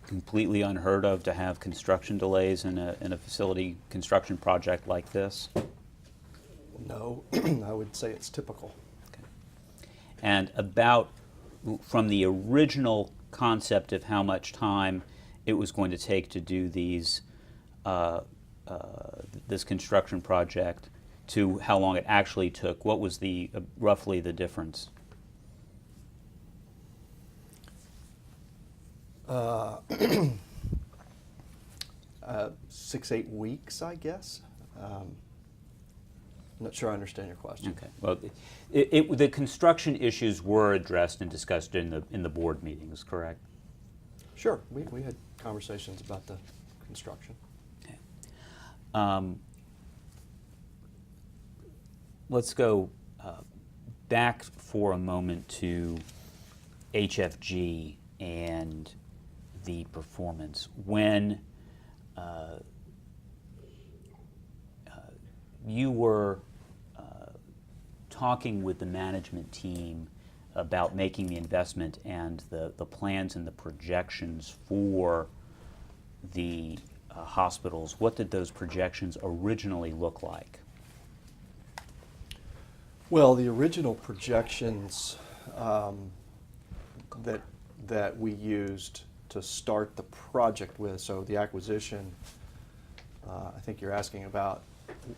completely unheard of to have construction delays in a facility construction project like this? No, I would say it's typical. Okay. And from the original concept of how much time it was going to take to do these this construction project to how long it actually took, what was the roughly the difference? 6-8 weeks, I guess. I'm not sure I understand your question. Okay. Well, the construction issues were addressed and discussed in the board meetings, correct? Sure, we had conversations about the construction. Okay. Let's go back for a moment to HFG and the performance. When you were talking with the management team about making the investment and the plans and the projections for the hospitals, what did those projections originally look like? Well, the original projections that we used to start the project with, so the acquisition, I think you're asking about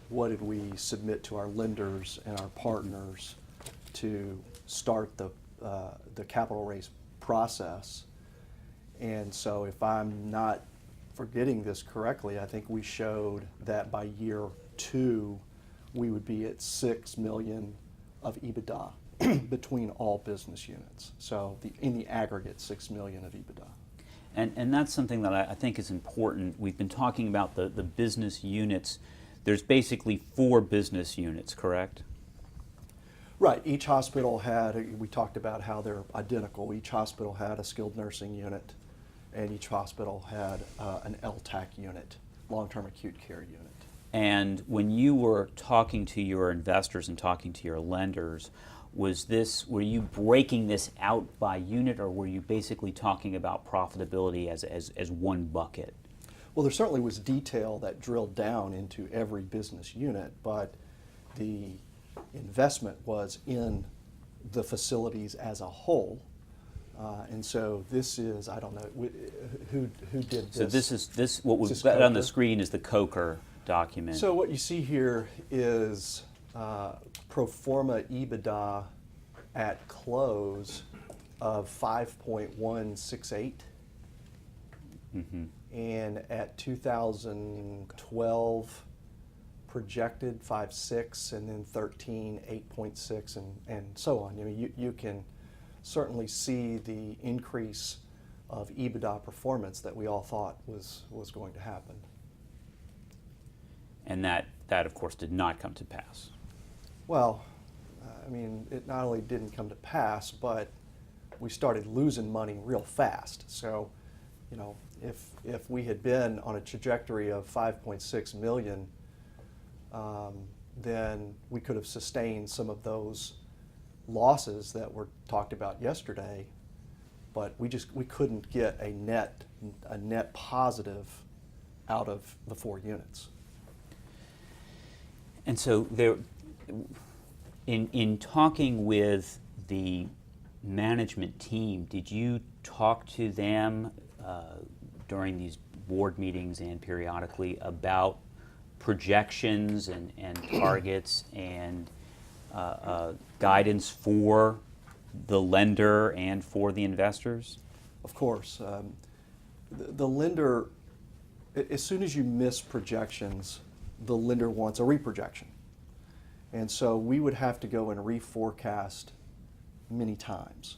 what did we submit to our lenders and our partners to start the capital raise process. And so if I'm not forgetting this correctly, I think we showed that by year 2 we would be at $6 million of EBITDA between all business units. So in the aggregate, $6 million of EBITDA. And that's something that I think is important. We've been talking about the business units. There's basically 4 business units, correct? Right. Each hospital had, we talked about how they're identical. Each hospital had a skilled nursing unit, and each hospital had an LTAC unit, long-term acute care unit. And when you were talking to your investors and talking to your lenders, were you breaking this out by unit, or were you basically talking about profitability as one bucket? Well, there certainly was detail that drilled down into every business unit, but the investment was in the facilities as a whole. And so this is, I don't know, who did this? So what was on the screen is the Coker document. So what you see here is pro forma EBITDA at close of 5.168. Mm-hmm. And at 2012 projected 5.6, and then 13 8.6, and so on. I mean, you can certainly see the increase of EBITDA performance that we all thought was going to happen. And that of course did not come to pass. Well, I mean, it not only didn't come to pass, but we started losing money real fast. So, you know, if we had been on a trajectory of 5.6 million, then we could have sustained some of those losses that were talked about yesterday, but we couldn't get a net positive out of the 4 units. And so there, in talking with the management team, did you talk to them during these board meetings and periodically about projections and targets and guidance for the lender and for the investors? Of course. The lender, as soon as you miss projections, the lender wants a reprojection. And so we would have to go and reforecast many times.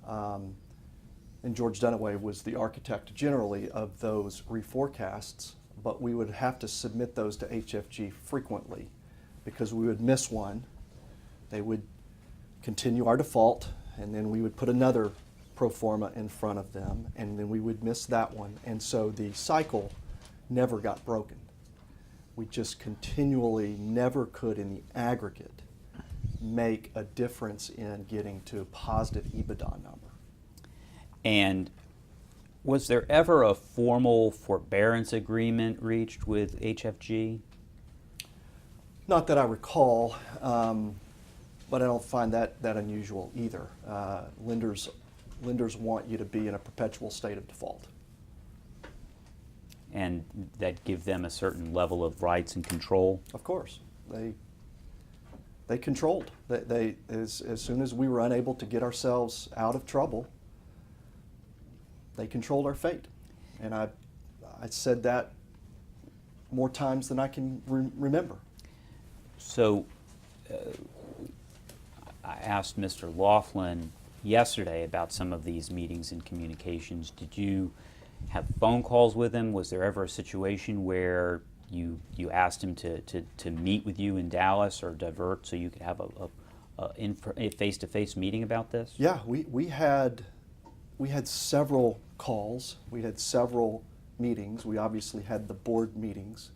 And George Dunaway was the architect generally of those reforecasts, but we would have to submit those to HFG frequently because we would miss one. They would continue our default, and then we would put another pro forma in front of them, and then we would miss that one. And so the cycle never got broken. We just continually never could, in the aggregate, make a difference in getting to a positive EBITDA number. And Was there ever a formal forbearance agreement reached with HFG? Not that I recall, but I don't find that unusual either. Lenders want you to be in a perpetual state of default. And that give them a certain level of rights and control? Of course, they controlled. They as soon as we were unable to get ourselves out of trouble, they controlled our fate. And I said that more times than I can remember. So I asked Mr. Laughlin yesterday about some of these meetings and communications. Did you have phone calls with him? Was there ever a situation where you asked him to meet with you in Dallas or divert so you could have a face-to-face meeting about this? Yeah, we had several calls. We had several meetings. We obviously had the board meetings.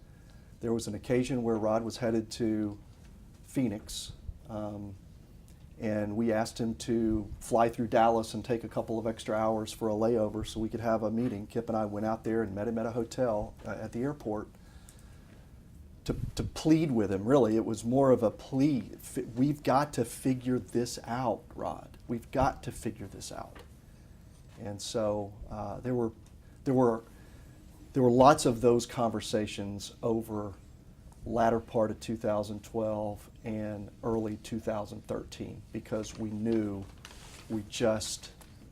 There was an occasion where Rod was headed to Phoenix, and we asked him to fly through Dallas and take a couple of extra hours for a layover so we could have a meeting. Kip and I went out there and met him at a hotel at the airport to plead with him, really. It was more of a plea. We've got to figure this out, Rod. We've got to figure this out. And so there were lots of those conversations over latter part of 2012 and early 2013 because we knew we just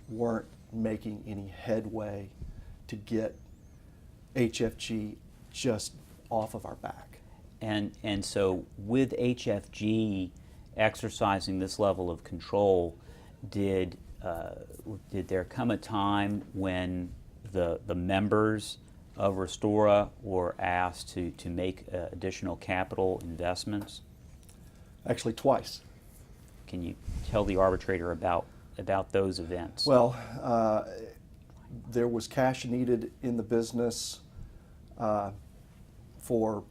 weren't making any headway to get HFG just off of our back. And so with HFG exercising this level of control, did there come a time when the members of Restora were asked to make additional capital investments? Actually, twice. Can you tell the arbitrator about those events? Well, there was cash needed in the business for,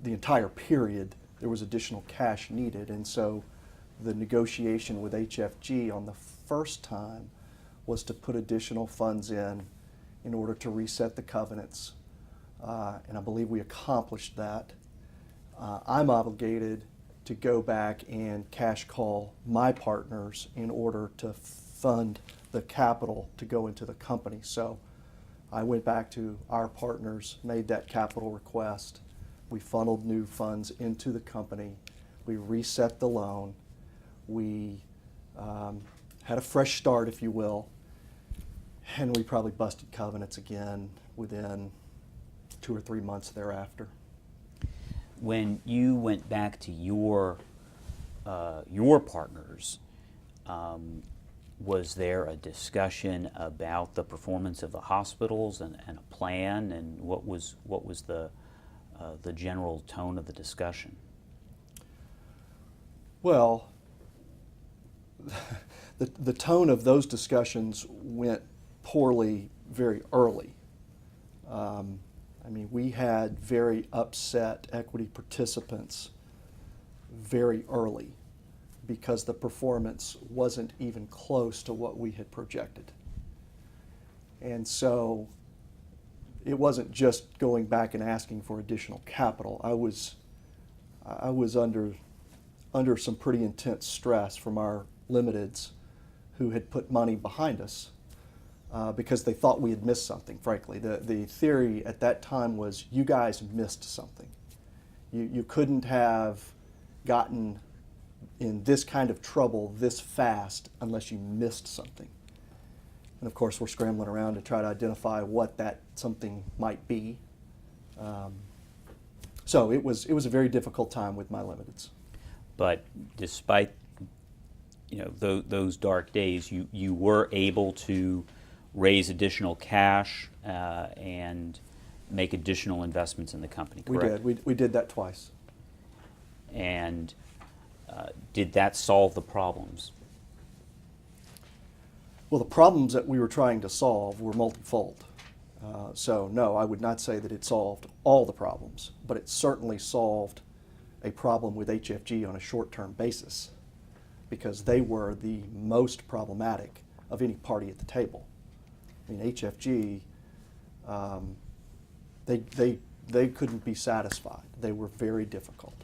the entire period. There was additional cash needed, and so the negotiation with HFG on the first time was to put additional funds in order to reset the covenants, and I believe we accomplished that. I'm obligated to go back and cash call my partners in order to fund the capital to go into the company. So I went back to our partners, made that capital request. We funneled new funds into the company. We reset the loan. We had a fresh start, if you will, and we probably busted covenants again within 2 or 3 months thereafter. When you went back to your partners, was there a discussion about the performance of the hospitals and a plan, and what was the general tone of the discussion? Well, the tone of those discussions went poorly very early. We had very upset equity participants very early because the performance wasn't even close to what we had projected. And so it wasn't just going back and asking for additional capital. I was under some pretty intense stress from our limiteds who had put money behind us because they thought we had missed something, frankly. The theory at that time was you guys missed something. You couldn't have gotten in this kind of trouble this fast unless you missed something. And of course, we're scrambling around to try to identify what that something might be. So it was a very difficult time with my limiteds. But despite those dark days, you were able to raise additional cash and make additional investments in the company, correct? We did. We did that twice. And did that solve the problems? Well, the problems that we were trying to solve were multifold. So no, I would not say that it solved all the problems, but it certainly solved a problem with HFG on a short-term basis because they were the most problematic of any party at the table. I mean, HFG, they couldn't be satisfied. They were very difficult.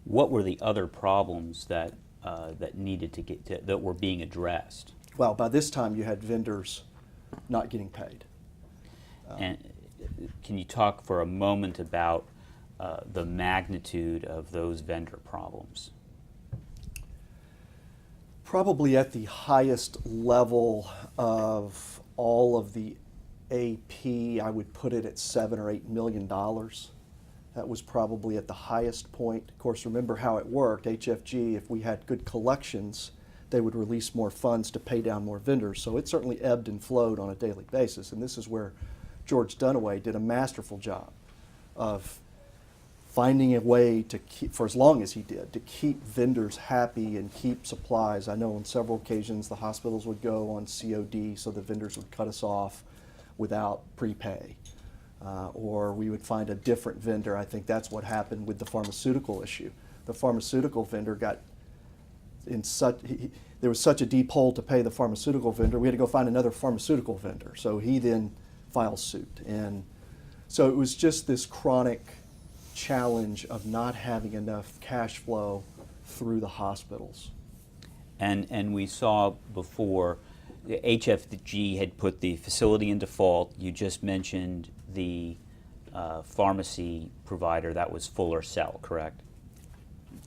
What were the other problems that that needed to that were being addressed? Well, by this time you had vendors not getting paid. And can you talk for a moment about the magnitude of those vendor problems? Probably at the highest level of all of the AP, I would put it at $7 or $8 million. That was probably at the highest point. Of course, remember how it worked. HFG, if we had good collections, they would release more funds to pay down more vendors. So it certainly ebbed and flowed on a daily basis. And this is where George Dunaway did a masterful job of finding a way to keep, for as long as he did, to keep vendors happy and keep supplies. I know on several occasions the hospitals would go on COD, so the vendors would cut us off without prepay. Or we would find a different vendor. I think that's what happened with the pharmaceutical issue. The pharmaceutical vendor got in such, there was such a deep hole to pay the pharmaceutical vendor, we had to go find another pharmaceutical vendor. So he then filed suit. And so it was just this chronic challenge of not having enough cash flow through the hospitals. And we saw before, the HFG had put the facility in default. You just mentioned the pharmacy provider, that was Fuller Cell, correct?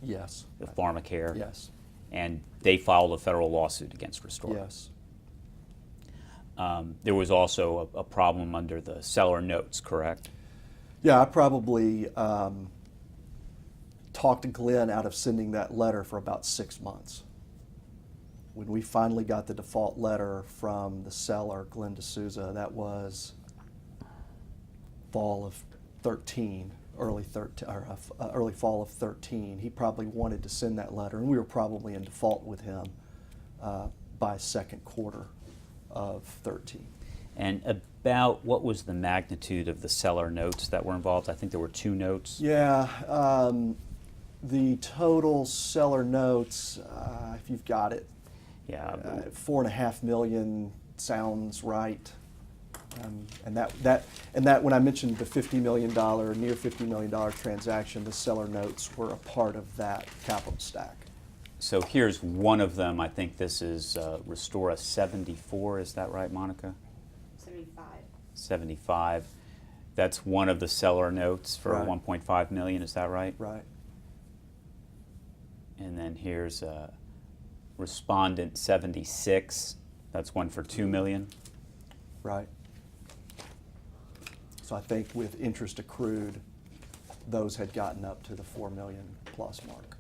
Yes. The PharmaCare? Yes. And they filed a federal lawsuit against Restore. Yes. There was also a problem under the seller notes, correct? Yeah, I probably talked Glenn out of sending that letter for about 6 months. When we finally got the default letter from the seller, Glenn D'Souza, that was fall of 13, early fall of 13. He probably wanted to send that letter, and we were probably in default with him by second quarter of 13. And about what was the magnitude of the seller notes that were involved? I think there were 2 notes. Yeah, the total seller notes, if you've got it, Yeah. $4.5 million sounds right. And that when I mentioned the $50 million, near $50 million transaction, the seller notes were a part of that capital stack. So here's one of them. I think this is Restora 74. Is that right, Monica? 75. 75. That's one of the seller notes for Right. 1.5 million. Is that right? Right. And then here's Respondent 76. That's one for 2 million. Right. So I think with interest accrued, those had gotten up to the 4 million plus mark.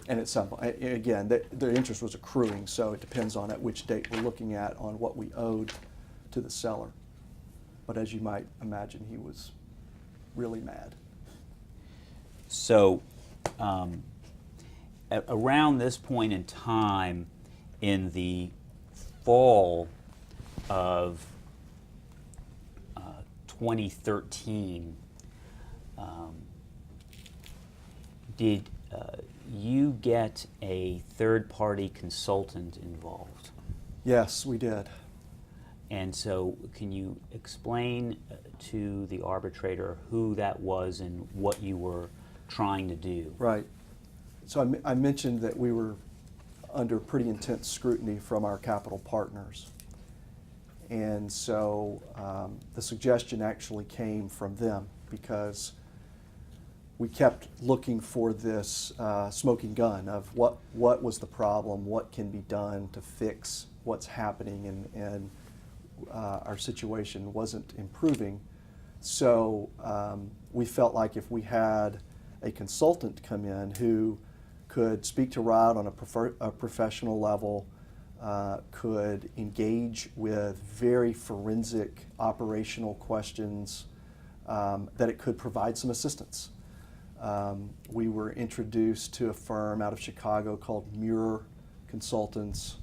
And at some point, again, the interest was accruing, so it depends on at which date we're looking at on what we owed to the seller. But as you might imagine, he was really mad. So around this point in time, in the fall of 2013, did you get a third-party consultant involved? Yes, we did. And so can you explain to the arbitrator who that was and what you were trying to do? Right. So I mentioned that we were under pretty intense scrutiny from our capital partners. And so the suggestion actually came from them because we kept looking for this smoking gun of what was the problem, what can be done to fix what's happening, and our situation wasn't improving. So we felt like if we had a consultant come in who could speak to Rod on a professional level, could engage with very forensic operational questions, that it could provide some assistance. We were introduced to a firm out of Chicago called Muir Consultants,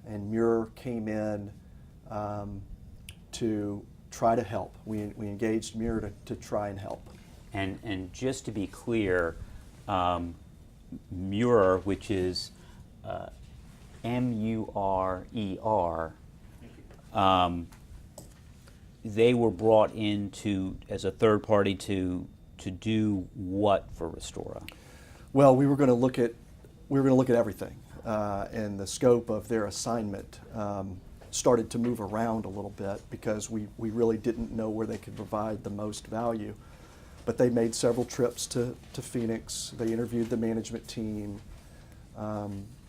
and Muir came in to try to help. We engaged Muir to try and help. And just to be clear, Muir, which is Murer. They were brought in as a third party to do what for Restora? Well, we were going to look at everything, and the scope of their assignment started to move around a little bit because we really didn't know where they could provide the most value. But they made several trips to Phoenix. They interviewed the management team.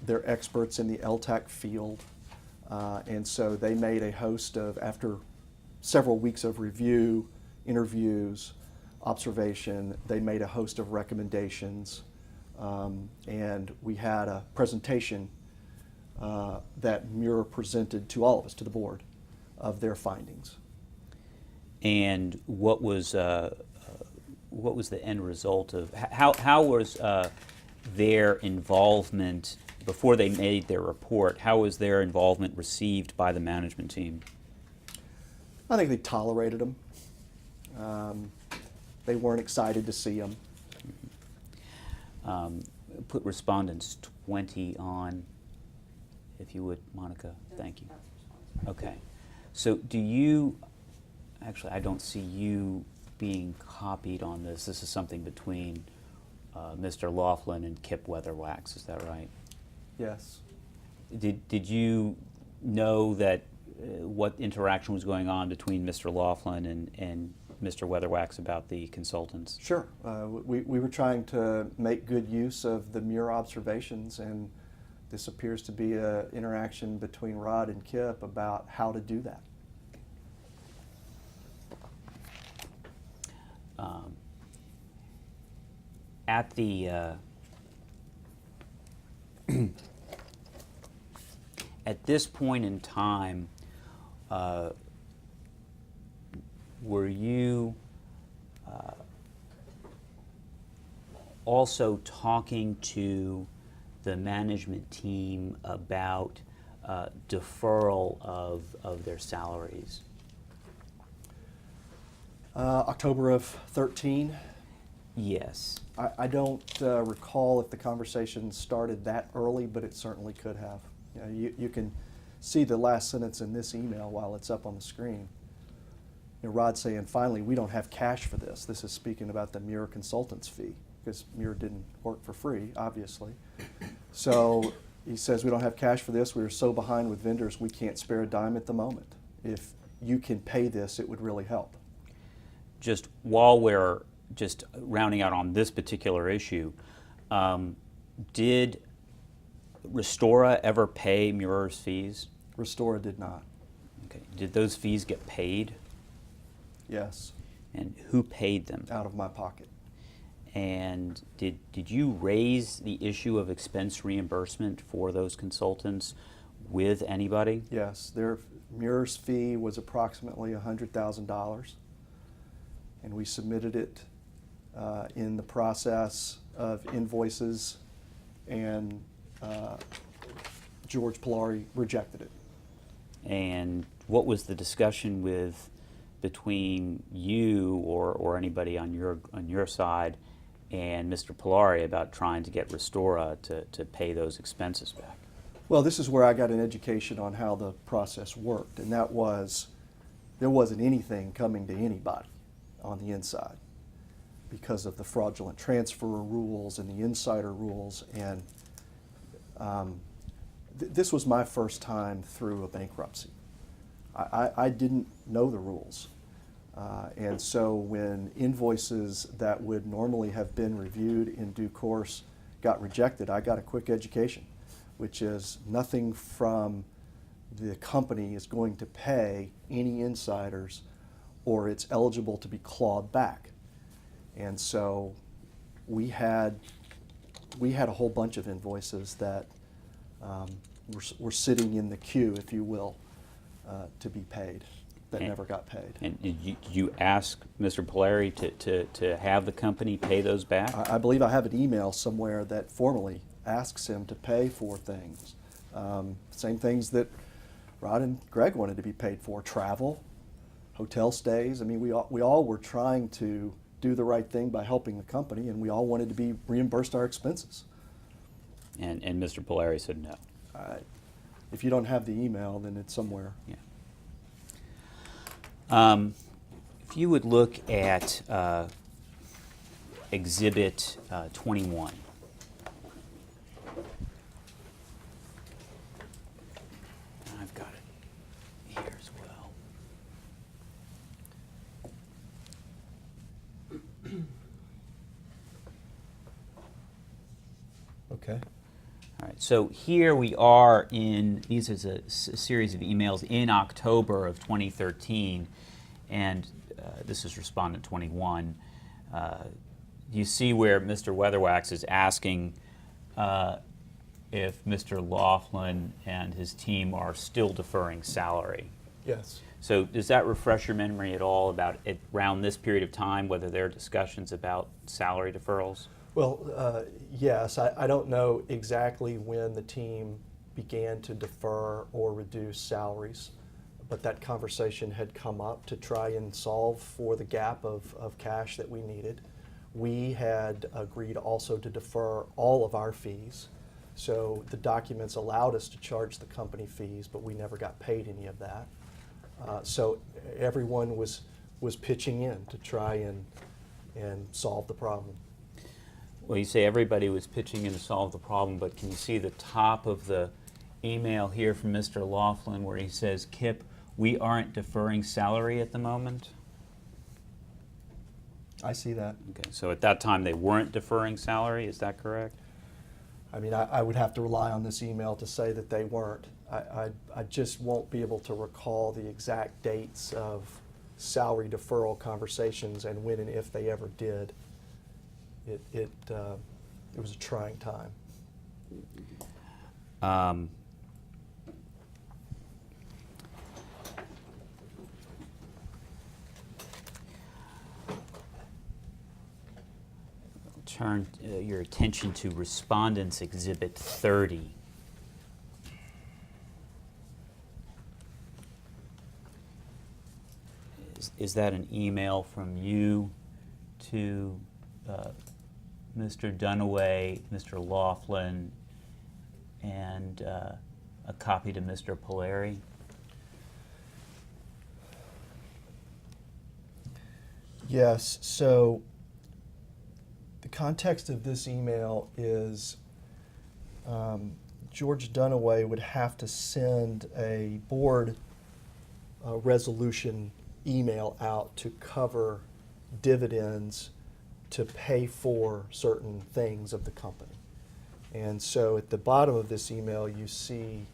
They're experts in the LTAC field, and so they made a host of, after several weeks of review, interviews, observation, they made a host of recommendations, and we had a presentation that Muir presented to all of us, to the board, of their findings. And what was the end result of how was their involvement before they made their report? How was their involvement received by the management team? I think they tolerated them. They weren't excited to see them. Put respondents 20 on, if you would, Monica. Thank you. Okay. So do you, actually I don't see you being copied on this. This is something between Mr. Laughlin and Kip Weatherwax, is that right? Yes. Did you know that what interaction was going on between Mr. Laughlin and Mr. Weatherwax about the consultants? Sure. We were trying to make good use of the Muir observations, and this appears to be an interaction between Rod and Kip about how to do that. At the at this point in time, were you also talking to the management team about deferral of their salaries? October of 13. Yes. I don't recall if the conversation started that early, but it certainly could have. You can see the last sentence in this email while it's up on the screen. Rod saying, finally, we don't have cash for this. This is speaking about the Muir consultant's fee, because Muir didn't work for free, obviously. So he says, we don't have cash for this. We are so behind with vendors, we can't spare a dime at the moment. If you can pay this, it would really help. Just while we're just rounding out on this particular issue, did Restora ever pay Muir's fees? Restora did not. Okay. Did those fees get paid? Yes. And who paid them? Out of my pocket. And did you raise the issue of expense reimbursement for those consultants with anybody? Yes. Muir's fee was approximately $100,000, and we submitted it in the process of invoices, and George Polari rejected it. And what was the discussion between you or anybody on your side and Mr. Polari about trying to get Restora to pay those expenses back? Well, this is where I got an education on how the process worked, and that was there wasn't anything coming to anybody on the inside because of the fraudulent transfer rules and the insider rules. And this was my first time through a bankruptcy. I didn't know the rules. And so when invoices that would normally have been reviewed in due course got rejected, I got a quick education, which is nothing from the company is going to pay any insiders, or it's eligible to be clawed back. And so we had a whole bunch of invoices that were sitting in the queue, if you will, to be paid, that never got paid. And did you ask Mr. Polari to have the company pay those back? I believe I have an email somewhere that formally asks him to pay for things. Same things that Rod and Greg wanted to be paid for: travel, hotel stays. I mean, we all were trying to do the right thing by helping the company, and we all wanted to be reimbursed our expenses. And Mr. Polari said no. if you don't have the email, then it's somewhere. Yeah. If you would look at Exhibit 21. I've got it here as well. Okay. All right, so here we are in, these is a series of emails in October of 2013, and this is respondent 21. You see where Mr. Weatherwax is asking if Mr. Laughlin and his team are still deferring salary. Yes. So does that refresh your memory at all about around this period of time, whether there are discussions about salary deferrals? Well, yes. I don't know exactly when the team began to defer or reduce salaries, but that conversation had come up to try and solve for the gap of cash that we needed. We had agreed also to defer all of our fees. So the documents allowed us to charge the company fees, but we never got paid any of that. So everyone was pitching in to try and solve the problem. Well, you say everybody was pitching in to solve the problem, but can you see the top of the email here from Mr. Laughlin where he says, Kip, we aren't deferring salary at the moment? I see that. Okay, so at that time they weren't deferring salary, is that correct? I mean, I would have to rely on this email to say that they weren't. I just won't be able to recall the exact dates of salary deferral conversations and when and if they ever did. It was a trying time. Turn your attention to Respondents Exhibit 30. Is that an email from you to Mr. Dunaway, Mr. Laughlin, and a copy to Mr. Polari? Yes, so the context of this email is George Dunaway would have to send a board resolution email out to cover dividends to pay for certain things of the company. And so at the bottom of this email, you see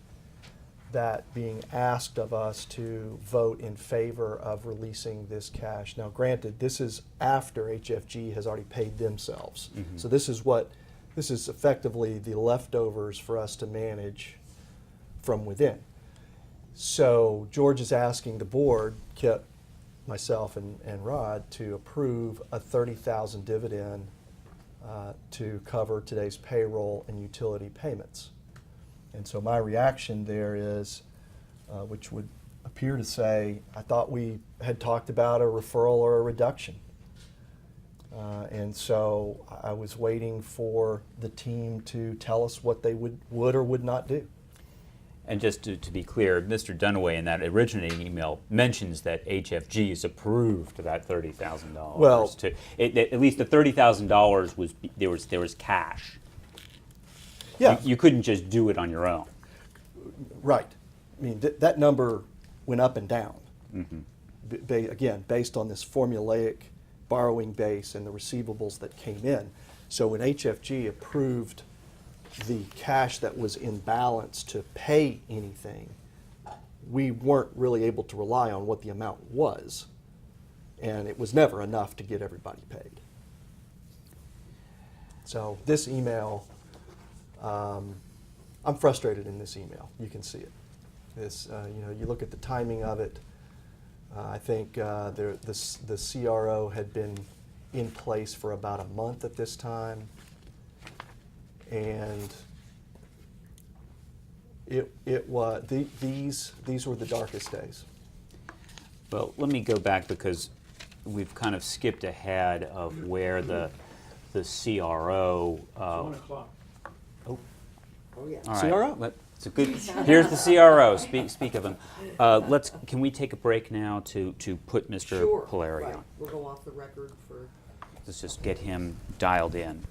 that being asked of us to vote in favor of releasing this cash. Now, granted, this is after HFG has already paid themselves. Mm-hmm. So this is effectively the leftovers for us to manage from within. So George is asking the board, Kip, myself, and Rod, to approve a $30,000 dividend to cover today's payroll and utility payments. And so my reaction there is, which would appear to say, I thought we had talked about a referral or a reduction. And so I was waiting for the team to tell us what they would or would not do. And just to be clear, Mr. Dunaway in that originating email mentions that HFG has approved that $30,000. Well, at least the $30,000 was there was cash. Yeah. You couldn't just do it on your own. Right. I mean, that number went up and down. Mm-hmm. Again, based on this formulaic borrowing base and the receivables that came in. So when HFG approved the cash that was in balance to pay anything, we weren't really able to rely on what the amount was. And it was never enough to get everybody paid. So this email, I'm frustrated in this email. You can see it. This, you look at the timing of it. I think the CRO had been in place for about a month at this time, and it was these were the darkest days. Well, let me go back because we've kind of skipped ahead of where the CRO. 1 o'clock. Oh, Oh, yeah. all right. CRO. It's a good. Here's the CRO. Speak of him. Can we take a break now to put Mr. Sure, Polari right. on? We'll go off the record for. Let's just get him dialed in.